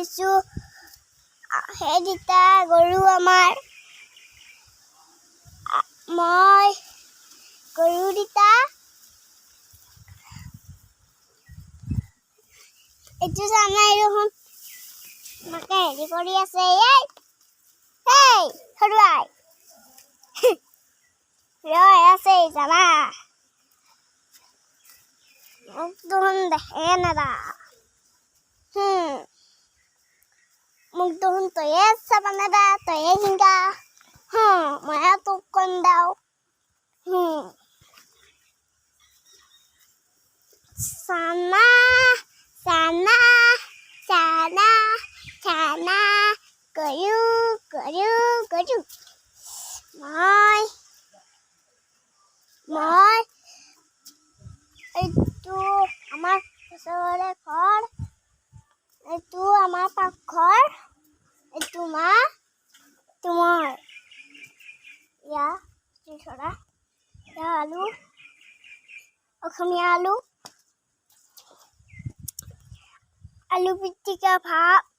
আহিছোঁ সেই দুটা গৰু আমাৰ মই গৰু দুটা এইটো জানাই দেখোন মাকে হেৰি কৰি আছে এই সৰুৱাই ৰৈ আছে জানা মোক দেখোন দেখে নাদা মোক দেখোন তয়ে চাব নাদা তয়ে হিংগা মইহে তোক কম দাও চানা চানা চানা চানা গৰু গৰু গৰু মই এইটো আমাৰ ওচৰৰে ঘৰ এইটো আমাৰ পাকঘৰ এইটো মা তোমাৰ ইয়া চৰা ইয়া আলু অসমীয়া আলু পিটিকা ভাত